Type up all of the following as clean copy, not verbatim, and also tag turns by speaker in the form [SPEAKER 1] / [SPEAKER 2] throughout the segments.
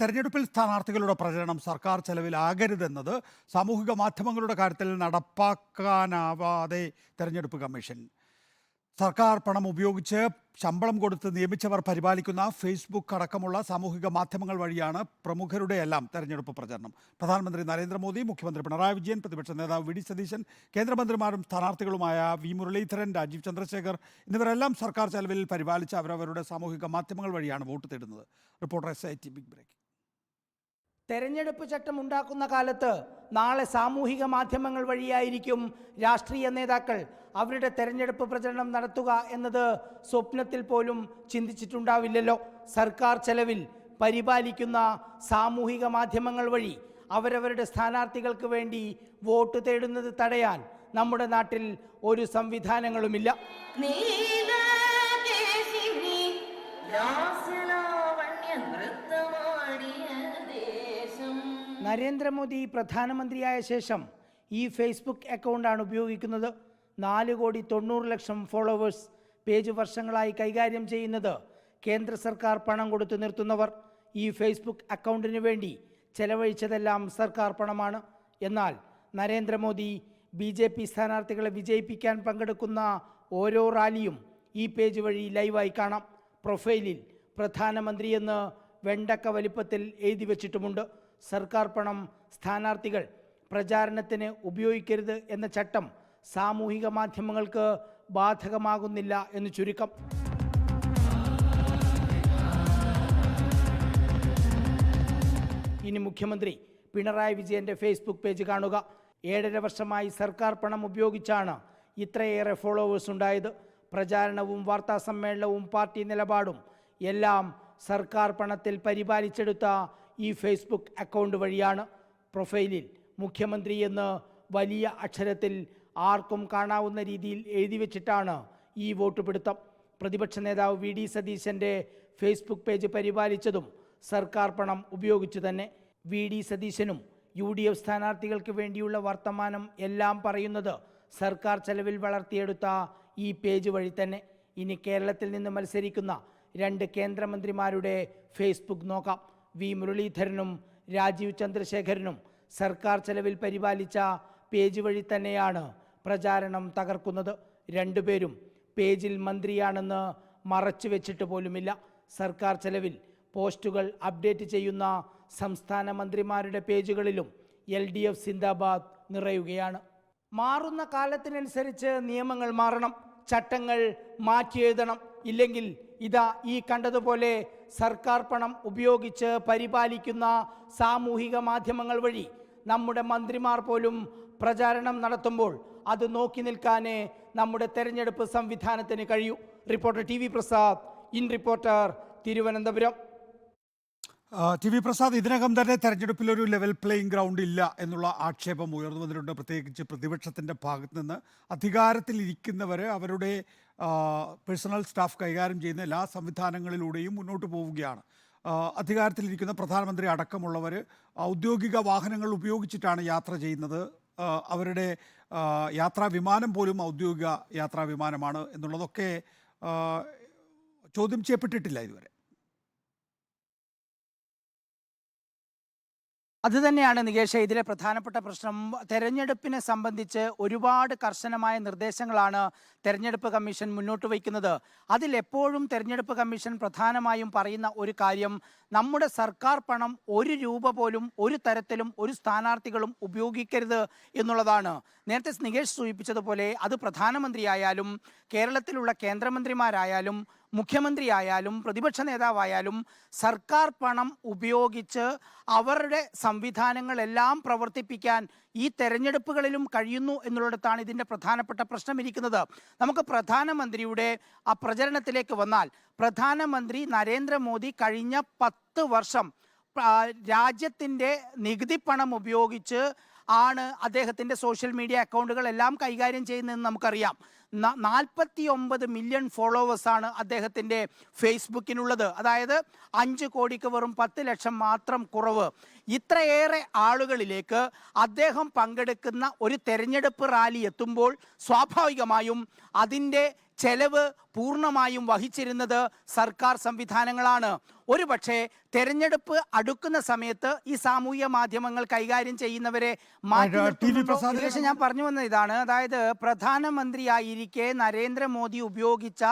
[SPEAKER 1] തെരഞ്ഞെടുപ്പിൽ സ്ഥാനാർത്ഥികളുടെ പ്രചരണം സർക്കാർ ചെലവിലാകരുതെന്നത് സാമൂഹിക മാധ്യമങ്ങളുടെ കാര്യത്തിൽ നടപ്പാക്കാനാവാതെ തെരഞ്ഞെടുപ്പ് കമ്മീഷൻ. സർക്കാർ പണം ഉപയോഗിച്ച് ശമ്പളം കൊടുത്ത് നിയമിച്ചവർ പരിപാലിക്കുന്ന ഫേസ്ബുക്ക് അടക്കമുള്ള സാമൂഹിക മാധ്യമങ്ങൾ വഴിയാണ് പ്രമുഖരുടെ എല്ലാം തെരഞ്ഞെടുപ്പ് പ്രചരണം. പ്രധാനമന്ത്രി നരേന്ദ്രമോദി, മുഖ്യമന്ത്രി പിണറായി വിജയൻ, പ്രതിപക്ഷ നേതാവ് വി ഡി സതീശൻ, കേന്ദ്രമന്ത്രിമാരും സ്ഥാനാർത്ഥികളുമായ വി മുരളീധരൻ, രാജീവ് ചന്ദ്രശേഖർ എന്നിവരെല്ലാം സർക്കാർ ചെലവിൽ പരിപാലിച്ച് അവരവരുടെ സാമൂഹിക മാധ്യമങ്ങൾ വഴിയാണ് വോട്ട് തേടുന്നത്. Reporter SIT big break.
[SPEAKER 2] തെരഞ്ഞെടുപ്പ് ചട്ടം ഉണ്ടാക്കുന്ന കാലത്ത് നാളെ സാമൂഹിക മാധ്യമങ്ങൾ വഴിയായിരിക്കും രാഷ്ട്രീയ നേതാക്കൾ അവരുടെ തെരഞ്ഞെടുപ്പ് പ്രചരണം നടത്തുക എന്നത് സ്വപ്നത്തിൽ പോലും ചിന്തിച്ചിട്ടുണ്ടാവില്ലല്ലോ. സർക്കാർ ചെലവിൽ പരിപാലിക്കുന്ന സാമൂഹിക മാധ്യമങ്ങൾ വഴി അവരവരുടെ സ്ഥാനാർത്ഥികൾക്ക് വേണ്ടി വോട്ട് തേടുന്നത് തടയാൻ നമ്മുടെ നാട്ടിൽ ഒരു സംവിധാനങ്ങളുമില്ല. നരേന്ദ്രമോദി പ്രധാനമന്ത്രിയായ ശേഷം ഈ ഫേസ്ബുക്ക് അക്കൗണ്ടാണ് ഉപയോഗിക്കുന്നത്. 4,90,00,000 ഫോളോവേഴ്സ്. പേജ് വർഷങ്ങളായി കൈകാര്യം ചെയ്യുന്നത് കേന്ദ്ര സർക്കാർ പണം കൊടുത്തു നിർത്തുന്നവർ. ഈ ഫേസ്ബുക്ക് അക്കൗണ്ടിന് വേണ്ടി ചെലവഴിച്ചതെല്ലാം സർക്കാർ പണമാണ്. എന്നാൽ നരേന്ദ്രമോദി BJP സ്ഥാനാർത്ഥികളെ വിജയിപ്പിക്കാൻ പങ്കെടുക്കുന്ന ഓരോ റാലിയും ഈ പേജ് വഴി ലൈവായി കാണാം. പ്രൊഫൈലിൽ പ്രധാനമന്ത്രിയെന്ന് വെണ്ടക്ക വലിപ്പത്തിൽ എഴുതി വച്ചിട്ടുമുണ്ട്. സർക്കാർ പണം സ്ഥാനാർത്ഥികൾ പ്രചാരണത്തിന് ഉപയോഗിക്കരുത് എന്ന ചട്ടം സാമൂഹിക മാധ്യമങ്ങൾക്ക് ബാധകമാകുന്നില്ല എന്ന് ചുരുക്കം. ഇനി മുഖ്യമന്ത്രി പിണറായി വിജയൻ്റെ ഫേസ്ബുക്ക് പേജ് കാണുക. 7.5 വർഷമായി സർക്കാർ പണം ഉപയോഗിച്ചാണ് ഇത്രയേറെ ഫോളോവേഴ്സ് ഉണ്ടായത്. പ്രചാരണവും വാർത്താ സമ്മേളനവും പാർട്ടി നിലപാടും എല്ലാം സർക്കാർ പണത്തിൽ പരിപാലിച്ചെടുത്ത ഈ ഫേസ്ബുക്ക് അക്കൗണ്ട് വഴിയാണ്. പ്രൊഫൈലിൽ മുഖ്യമന്ത്രി എന്ന് വലിയ അക്ഷരത്തിൽ ആർക്കും കാണാവുന്ന രീതിയിൽ എഴുതി വച്ചിട്ടാണ് ഈ വോട്ട് പിടുത്തം. പ്രതിപക്ഷ നേതാവ് വി ഡി സതീശൻ്റെ ഫേസ്ബുക്ക് പേജ് പരിപാലിച്ചതും സർക്കാർ പണം ഉപയോഗിച്ചു തന്നെ. വി ഡി സതീശനും UDF സ്ഥാനാർത്ഥികൾക്ക് വേണ്ടിയുള്ള വർത്തമാനം എല്ലാം പറയുന്നത് സർക്കാർ ചെലവിൽ വളർത്തിയെടുത്ത ഈ പേജ് വഴി തന്നെ. ഇനി കേരളത്തിൽ നിന്ന് മത്സരിക്കുന്ന 2 കേന്ദ്രമന്ത്രിമാരുടെ ഫേസ്ബുക്ക് നോക്കാം. വി മുരളീധരനും രാജീവ് ചന്ദ്രശേഖരനും സർക്കാർ ചെലവിൽ പരിപാലിച്ച പേജ് വഴി തന്നെയാണ് പ്രചാരണം തകർക്കുന്നത്. 2 പേരും പേജിൽ മന്ത്രിയാണെന്ന് മറച്ചു വെച്ചിട്ട് പോലുമില്ല. സർക്കാർ ചെലവിൽ പോസ്റ്റുകൾ അപ്ഡേറ്റ് ചെയ്യുന്ന സംസ്ഥാന മന്ത്രിമാരുടെ പേജുകളിലും LDF സിന്ദാബാദ് നിറയുകയാണ്. മാറുന്ന കാലത്തിനനുസരിച്ച് നിയമങ്ങൾ മാറണം, ചട്ടങ്ങൾ മാറ്റിയെഴുതണം. ഇല്ലെങ്കിൽ ഇതാ ഈ കണ്ടതുപോലെ സർക്കാർ പണം ഉപയോഗിച്ച് പരിപാലിക്കുന്ന സാമൂഹിക മാധ്യമങ്ങൾ വഴി നമ്മുടെ മന്ത്രിമാർ പോലും പ്രചാരണം നടത്തുമ്പോൾ അത് നോക്കി നിൽക്കാനേ നമ്മുടെ തെരഞ്ഞെടുപ്പ് സംവിധാനത്തിന് കഴിയൂ. Reporter TV Prasad, in reporter, Thiruvananthapuram.
[SPEAKER 1] TV Prasad, ഇതിനകം തന്നെ തെരഞ്ഞെടുപ്പിലൊരു ലെവൽ പ്ലേയിങ് ഗ്രൗണ്ട് ഇല്ല എന്നുള്ള ആക്ഷേപം ഉയർന്നു വന്നിട്ടുണ്ട്. പ്രത്യേകിച്ച് പ്രതിപക്ഷത്തിൻ്റെ ഭാഗത്ത് നിന്ന്. അധികാരത്തിലിരിക്കുന്നവർ അവരുടെ പേഴ്സണൽ സ്റ്റാഫ് കൈകാര്യം ചെയ്യുന്ന എല്ലാ സംവിധാനങ്ങളിലൂടെയും മുന്നോട്ട് പോവുകയാണ്. അധികാരത്തിലിരിക്കുന്ന പ്രധാനമന്ത്രി അടക്കമുള്ളവർ ഔദ്യോഗിക വാഹനങ്ങൾ ഉപയോഗിച്ചിട്ടാണ് യാത്ര ചെയ്യുന്നത്. അവരുടെ യാത്രാ വിമാനം പോലും ഔദ്യോഗിക യാത്രാ വിമാനമാണ് എന്നുള്ളതൊക്കെ ചോദ്യം ചെയ്യപ്പെട്ടിട്ടില്ല ഇതുവരെ.
[SPEAKER 2] അതുതന്നെയാണ് നികേഷ് ഇതിലെ പ്രധാനപ്പെട്ട പ്രശ്നം. തെരഞ്ഞെടുപ്പിനെ സംബന്ധിച്ച് ഒരുപാട് കർശനമായ നിർദ്ദേശങ്ങളാണ് തെരഞ്ഞെടുപ്പ് കമ്മീഷൻ മുന്നോട്ട് വയ്ക്കുന്നത്. അതിലെപ്പോഴും തെരഞ്ഞെടുപ്പ് കമ്മീഷൻ പ്രധാനമായും പറയുന്ന ഒരു കാര്യം, നമ്മുടെ സർക്കാർ പണം 1 രൂപ പോലും ഒരു തരത്തിലും ഒരു സ്ഥാനാർത്ഥികളും ഉപയോഗിക്കരുത് എന്നുള്ളതാണ്. നേരത്തെ നികേഷ് സൂചിപ്പിച്ചതുപോലെ അത് പ്രധാനമന്ത്രിയായാലും കേരളത്തിലുള്ള കേന്ദ്രമന്ത്രിമാരായാലും മുഖ്യമന്ത്രിയായാലും പ്രതിപക്ഷ നേതാവായാലും സർക്കാർ പണം ഉപയോഗിച്ച് അവരുടെ സംവിധാനങ്ങളെല്ലാം പ്രവർത്തിപ്പിക്കാൻ ഈ തെരഞ്ഞെടുപ്പുകളിലും കഴിയുന്നു എന്നുള്ളിടത്താണ് ഇതിൻ്റെ പ്രധാനപ്പെട്ട പ്രശ്നം ഇരിക്കുന്നത്. നമുക്ക് പ്രധാനമന്ത്രിയുടെ ആ പ്രചരണത്തിലേക്ക് വന്നാൽ, പ്രധാനമന്ത്രി നരേന്ദ്രമോദി കഴിഞ്ഞ 10 വർഷം രാജ്യത്തിൻ്റെ നികുതി പണം ഉപയോഗിച്ച് ആണ് അദ്ദേഹത്തിൻ്റെ സോഷ്യൽ മീഡിയ അക്കൗണ്ടുകളെല്ലാം കൈകാര്യം ചെയ്യുന്നതെന്ന് നമുക്കറിയാം. 49 മില്യൺ ഫോളോവേഴ്സാണ് അദ്ദേഹത്തിൻ്റെ ഫേസ്ബുക്കിനുള്ളത്. അതായത് 5 കോടിക്ക് വെറും 10 ലക്ഷം മാത്രം കുറവ്. ഇത്രയേറെ ആളുകളിലേക്ക് അദ്ദേഹം പങ്കെടുക്കുന്ന ഒരു തെരഞ്ഞെടുപ്പ് റാലി എത്തുമ്പോൾ സ്വാഭാവികമായും അതിൻ്റെ ചെലവ് പൂർണ്ണമായും വഹിച്ചിരുന്നത് സർക്കാർ സംവിധാനങ്ങളാണ്. ഒരുപക്ഷെ തെരഞ്ഞെടുപ്പ് അടുക്കുന്ന സമയത്ത് ഈ സാമൂഹ്യ മാധ്യമങ്ങൾ കൈകാര്യം ചെയ്യുന്നവരെ മാറ്റി നിർത്തുന്നുണ്ടോ? സുരേഷ്, ഞാൻ പറഞ്ഞു വന്ന ഇതാണ്. അതായത് പ്രധാനമന്ത്രിയായിരിക്കെ നരേന്ദ്രമോദി ഉപയോഗിച്ച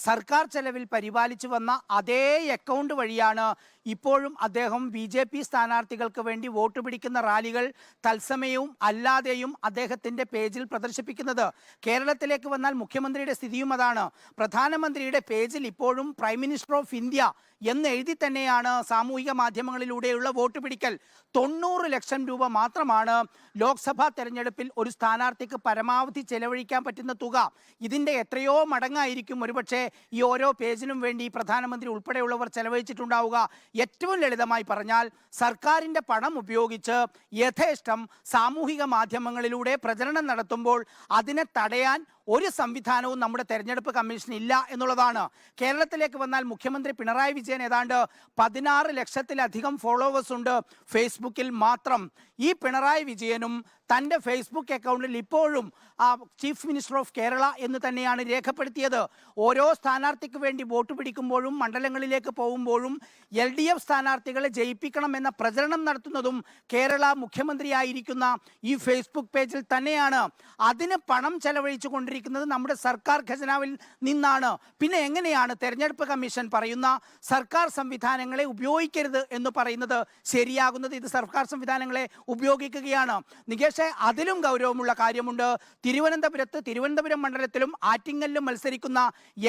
[SPEAKER 2] സർക്കാർ ചെലവിൽ പരിപാലിച്ചു വന്ന അതേ അക്കൗണ്ട് വഴിയാണ് ഇപ്പോഴും അദ്ദേഹം BJP സ്ഥാനാർത്ഥികൾക്ക് വേണ്ടി വോട്ട് പിടിക്കുന്ന റാലികൾ തത്സമയവും അല്ലാതെയും അദ്ദേഹത്തിന്റെ പേജിൽ പ്രദർശിപ്പിക്കുന്നത്. കേരളത്തിലേക്ക് വന്നാൽ മുഖ്യമന്ത്രിയുടെ സ്ഥിതിയും അതാണ്. പ്രധാനമന്ത്രിയുടെ പേജിൽ ഇപ്പോഴും പ്രൈം മിനിസ്റ്റർ ഓഫ് ഇന്ത്യ എന്ന് എഴുതി തന്നെയാണ് സാമൂഹിക മാധ്യമങ്ങളിലൂടെയുള്ള വോട്ട് പിടിക്കൽ. 90 ലക്ഷം രൂപ മാത്രമാണ് ലോക്സഭാ തെരഞ്ഞെടുപ്പിൽ ഒരു സ്ഥാനാർത്ഥിക്ക് പരമാവധി ചെലവഴിക്കാൻ പറ്റുന്ന തുക. ഇതിൻ്റെ എത്രയോ മടങ്ങായിരിക്കും ഒരുപക്ഷെ ഈ ഓരോ പേജിനും വേണ്ടി പ്രധാനമന്ത്രി ഉൾപ്പെടെയുള്ളവർ ചെലവഴിച്ചിട്ടുണ്ടാവുക. ഏറ്റവും ലളിതമായി പറഞ്ഞാൽ സർക്കാരിൻ്റെ പണം ഉപയോഗിച്ച് യഥേഷ്ടം സാമൂഹിക മാധ്യമങ്ങളിലൂടെ പ്രചരണം നടത്തുമ്പോൾ അതിനെ തടയാൻ ഒരു സംവിധാനവും നമ്മുടെ തെരഞ്ഞെടുപ്പ് കമ്മീഷൻ ഇല്ല എന്നുള്ളതാണ്. കേരളത്തിലേക്ക് വന്നാൽ മുഖ്യമന്ത്രി പിണറായി വിജയൻ ഏതാണ്ട് 16 ലക്ഷത്തിലധികം ഫോളോവേഴ്സ് ഉണ്ട് ഫേസ്ബുക്കിൽ മാത്രം. ഈ പിണറായി വിജയനും തൻ്റെ ഫേസ്ബുക്ക് അക്കൗണ്ടിൽ ഇപ്പോഴും ചീഫ് മിനിസ്റ്റർ ഓഫ് കേരള എന്ന് തന്നെയാണ് രേഖപ്പെടുത്തിയത്. ഓരോ സ്ഥാനാർത്ഥിക്ക് വേണ്ടി വോട്ട് പിടിക്കുമ്പോഴും മണ്ഡലങ്ങളിലേക്ക് പോകുമ്പോഴും LDF സ്ഥാനാർത്ഥികളെ ജയിപ്പിക്കണം എന്ന പ്രചരണം നടത്തുന്നതും കേരള മുഖ്യമന്ത്രിയായിരിക്കുന്ന ഈ ഫേസ്ബുക്ക് പേജിൽ തന്നെയാണ്. അതിന് പണം ചെലവഴിച്ചു കൊണ്ടിരിക്കുന്നത് നമ്മുടെ സർക്കാർ ഖജനാവിൽ നിന്നാണ്. പിന്നെ എങ്ങനെയാണ് തെരഞ്ഞെടുപ്പ് കമ്മീഷൻ പറയുന്ന സർക്കാർ സംവിധാനങ്ങളെ ഉപയോഗിക്കരുത് എന്ന് പറയുന്നത് ശരിയാകുന്നത്? ഇത് സർക്കാർ സംവിധാനങ്ങളെ ഉപയോഗിക്കുകയാണ്. നികേഷ്, അതിലും ഗൗരവമുള്ള കാര്യമുണ്ട്. തിരുവനന്തപുരം മണ്ഡലത്തിലും ആറ്റിങ്ങലിലും മത്സരിക്കുന്ന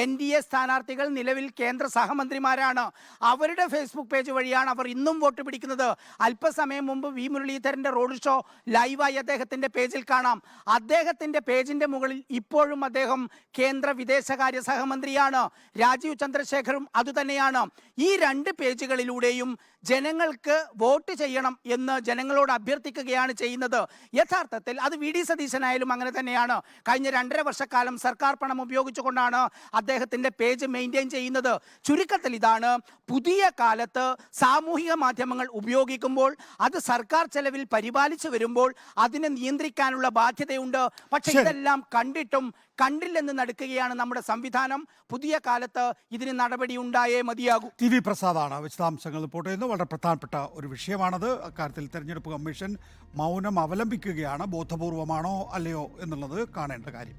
[SPEAKER 2] NDA സ്ഥാനാർത്ഥികൾ നിലവിൽ കേന്ദ്ര സഹമന്ത്രിമാരാണ്. അവരുടെ ഫേസ്ബുക്ക് പേജ് വഴിയാണ് അവർ ഇന്നും വോട്ട് പിടിക്കുന്നത്. അല്പസമയം മുമ്പ് V. മുരളീധരന്റെ റോഡ് ഷോ ലൈവായി അദ്ദേഹത്തിന്റെ പേജിൽ കാണാം. അദ്ദേഹത്തിന്റെ പേജിന്റെ മുകളിൽ ഇപ്പോഴും അദ്ദേഹം കേന്ദ്ര വിദേശകാര്യ സഹമന്ത്രിയാണ്. രാജീവ് ചന്ദ്രശേഖറും അതുതന്നെയാണ്. ഈ 2 പേജുകളിലൂടെയും ജനങ്ങൾക്ക് വോട്ട് ചെയ്യണം എന്ന് ജനങ്ങളോട് അഭ്യർത്ഥിക്കുകയാണ് ചെയ്യുന്നത്. യഥാർത്ഥത്തിൽ അത് VD സതീശനായാലും അങ്ങനെ തന്നെയാണ്. കഴിഞ്ഞ 2.5 വർഷക്കാലം സർക്കാർ പണം ഉപയോഗിച്ചുകൊണ്ടാണ് അദ്ദേഹത്തിന്റെ പേജ് മെയിൻറ്റെയിൻ ചെയ്യുന്നത്. ചുരുക്കത്തിൽ ഇതാണ്, പുതിയ കാലത്ത് സാമൂഹിക മാധ്യമങ്ങൾ ഉപയോഗിക്കുമ്പോൾ അത് സർക്കാർ ചെലവിൽ പരിപാലിച്ചു വരുമ്പോൾ അതിനെ നിയന്ത്രിക്കാനുള്ള ബാധ്യതയുണ്ട്. പക്ഷെ ഇതെല്ലാം കണ്ടിട്ടും കണ്ടില്ലെന്ന് നടുക്കുകയാണ് നമ്മുടെ സംവിധാനം. പുതിയ കാലത്ത് ഇതിന് നടപടി ഉണ്ടായേ മതിയാകൂ.
[SPEAKER 1] TV പ്രസാദാണ് വിശദാംശങ്ങൾ റിപ്പോർട്ട് ചെയ്യുന്നത്. വളരെ പ്രധാനപ്പെട്ട ഒരു വിഷയമാണത്. അക്കാര്യത്തിൽ തെരഞ്ഞെടുപ്പ് കമ്മീഷൻ മൗനം അവലംബിക്കുകയാണ്. ബോധപൂർവമാണോ അല്ലയോ എന്നുള്ളത് കാണേണ്ട കാര്യം.